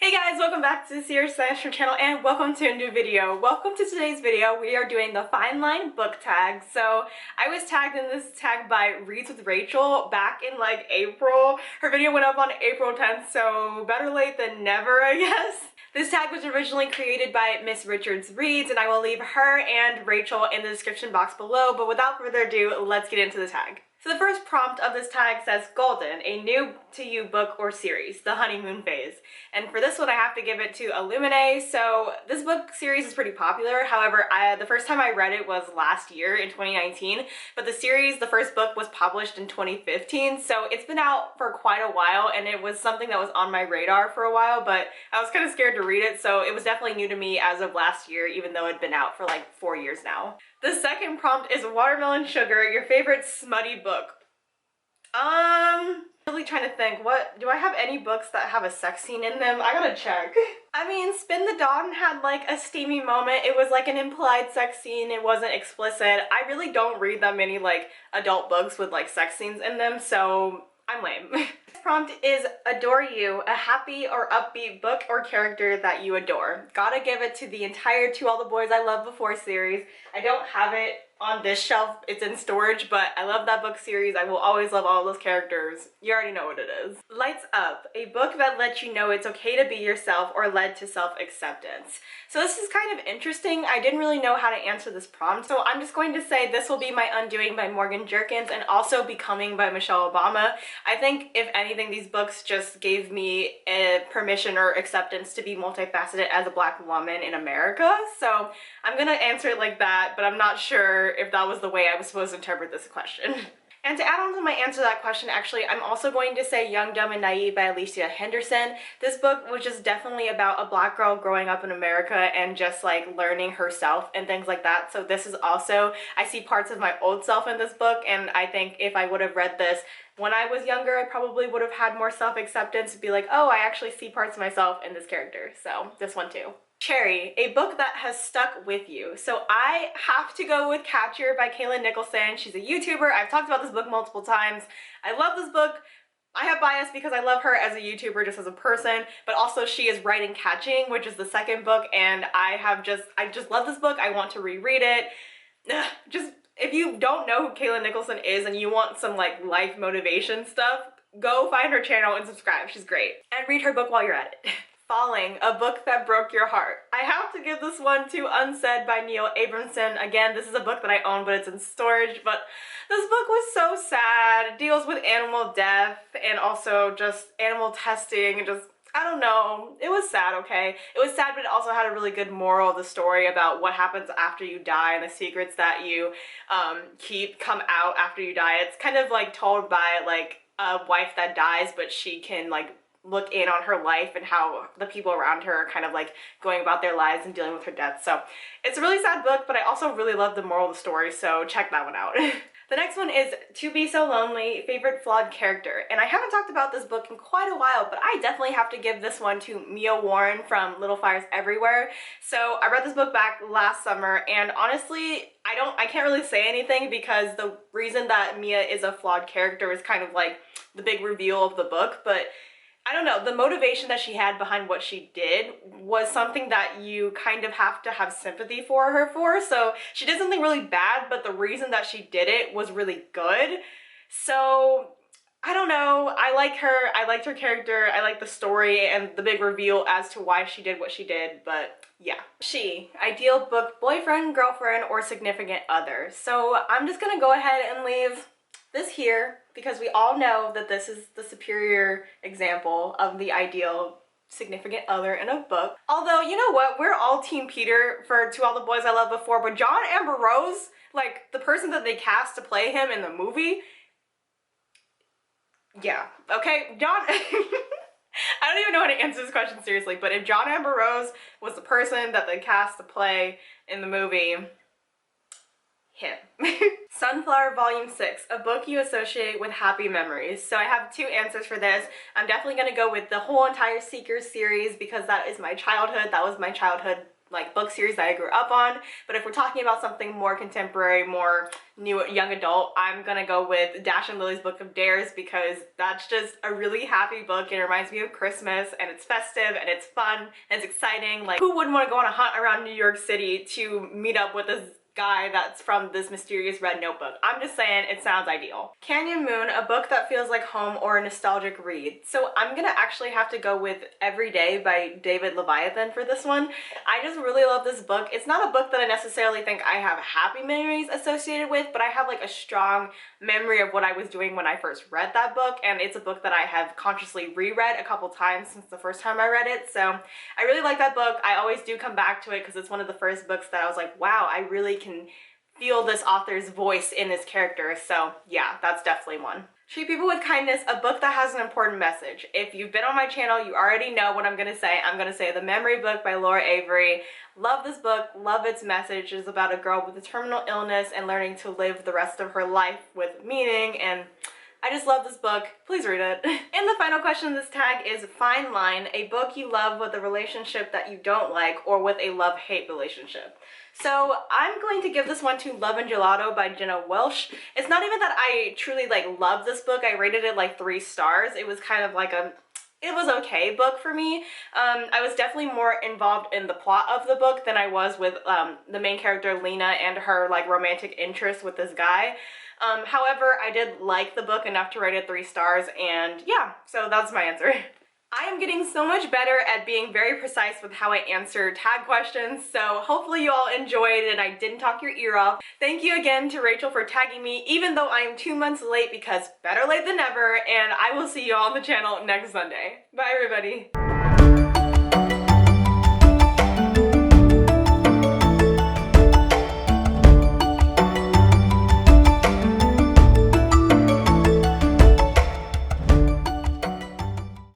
Hey guys, welcome back to the Serious Science channel and welcome to a new video. Welcome to today's video. We are doing the Fine Line book tag. So I was tagged in this tag by Reads with Rachel back in like April. Her video went up on April 10th, so better late than never, I guess. This tag was originally created by Miss Richards Reads, and I will leave her and Rachel in the description box below, but without further ado, let's get into the tag. So the first prompt of this tag says Golden, a new to you book or series, the honeymoon phase. And for this one I have to give it to Illuminae. So this book series is pretty popular. However, the first time I read it was last year in 2019, but the series, the first book, was published in 2015. So it's been out for quite a while and it was something that was on my radar for a while, but I was kind of scared to read it. So it was definitely new to me as of last year, even though it had been out for like 4 years now. The second prompt is Watermelon Sugar, your favorite smutty book. Really trying to think, what do I have any books that have a sex scene in them? I gotta check. I mean, Spin the Dawn had like a steamy moment. It was like an implied sex scene. It wasn't explicit. I really don't read that many like adult books with like sex scenes in them, so I'm lame. This prompt is Adore You, a happy or upbeat book or character that you adore. Gotta give it to the entire To All the Boys I Loved Before series. I don't have it on this shelf, it's in storage, but I love that book series. I will always love all those characters. You already know what it is. Lights Up, a book that lets you know it's okay to be yourself or led to self-acceptance. So this is kind of interesting. I didn't really know how to answer this prompt, so I'm just going to say this will be My Undoing by Morgan Jerkins and also Becoming by Michelle Obama. I think if anything, these books just gave me a permission or acceptance to be multifaceted as a Black woman in America. So I'm gonna answer it like that, but I'm not sure if that was the way I was supposed to interpret this question. And to add on to my answer to that question, actually, I'm also going to say Young, Dumb, and Naive by Alicia Henderson. This book was just definitely about a Black girl growing up in America and just like learning herself and things like that. So this is also, I see parts of my old self in this book, and I think if I would have read this when I was younger, I probably would have had more self-acceptance to be like, oh, I actually see parts of myself in this character. So this one too. Cherry, a book that has stuck with you. So I have to go with Catcher by Kaylin Nicholson. She's a YouTuber. I've talked about this book multiple times. I love this book. I have bias because I love her as a YouTuber, just as a person, but also she is writing Catching, which is the second book, and I just love this book. I want to reread it. Just, if you don't know who Kaylin Nicholson is and you want some like life motivation stuff, go find her channel and subscribe. She's great. And read her book while you're at it. Falling, a book that broke your heart. I have to give this one to Unsaid by Neil Abramson. Again, this is a book that I own, but it's in storage, but this book was so sad. It deals with animal death and also just animal testing and just, I don't know. It was sad, okay? It was sad, but it also had a really good moral of the story about what happens after you die and the secrets that you keep come out after you die. It's kind of like told by like a wife that dies, but she can like look in on her life and how the people around her are kind of like going about their lives and dealing with her death. So it's a really sad book, but I also really love the moral of the story, so check that one out. The next one is To Be So Lonely, favorite flawed character. And I haven't talked about this book in quite a while, but I definitely have to give this one to Mia Warren from Little Fires Everywhere. So I read this book back last summer, and honestly, I can't really say anything because the reason that Mia is a flawed character is kind of like the big reveal of the book, but I don't know, the motivation that she had behind what she did was something that you kind of have to have sympathy for her for. So she did something really bad, but the reason that she did it was really good. So I don't know, I like her, I liked her character, I like the story and the big reveal as to why she did what she did, but yeah. She, ideal book boyfriend, girlfriend, or significant other. So I'm just gonna go ahead and leave this here because we all know that this is the superior example of the ideal significant other in a book. Although, you know what, we're all Team Peter for To All the Boys I Loved Before, but John Amber Rose, like the person that they cast to play him in the movie, yeah, okay, John, I don't even know how to answer this question seriously, but if John Amber Rose was the person that they cast to play in the movie, him. Sunflower Volume 6, a book you associate with happy memories. So I have two answers for this. I'm definitely going to go with the whole entire Seekers series because that is my childhood. That was my childhood like book series that I grew up on. But if we're talking about something more contemporary, more new young adult, I'm gonna go with Dash and Lily's Book of Dares, because that's just a really happy book. It reminds me of Christmas, and it's festive and it's fun and it's exciting. Like, who wouldn't want to go on a hunt around New York City to meet up with this guy that's from this mysterious red notebook? I'm just saying, it sounds ideal. Canyon Moon, a book that feels like home or a nostalgic read. So I'm gonna actually have to go with Every Day by David Leviathan for this one. I just really love this book. It's not a book that I necessarily think I have happy memories associated with, but I have like a strong memory of what I was doing when I first read that book, and it's a book that I have consciously reread a couple times since the first time I read it. So I really like that book. I always do come back to it because it's one of the first books that I was like, wow, I really can feel this author's voice in this character. So yeah, that's definitely one. Treat People with Kindness, a book that has an important message. If you've been on my channel, you already know what I'm gonna say. I'm gonna say The Memory Book by Laura Avery. Love this book, love its message. It's about a girl with a terminal illness and learning to live the rest of her life with meaning, and I just love this book. Please read it. And the final question in this tag is Fine Line, a book you love with a relationship that you don't like, or with a love-hate relationship. So I'm going to give this one to Love and Gelato by Jenna Welsh. It's not even that I truly like love this book. I rated it like 3 stars. It was kind of like it was okay book for me. I was definitely more involved in the plot of the book than I was with the main character Lena and her like romantic interest with this guy. However, I did like the book enough to rate it 3 stars, and yeah, so that's my answer. I am getting so much better at being very precise with how I answer tag questions, so hopefully you all enjoyed and I didn't talk your ear off. Thank you again to Rachel for tagging me, even though I am 2 months late, because better late than never, and I will see you all on the channel next Sunday. Bye everybody.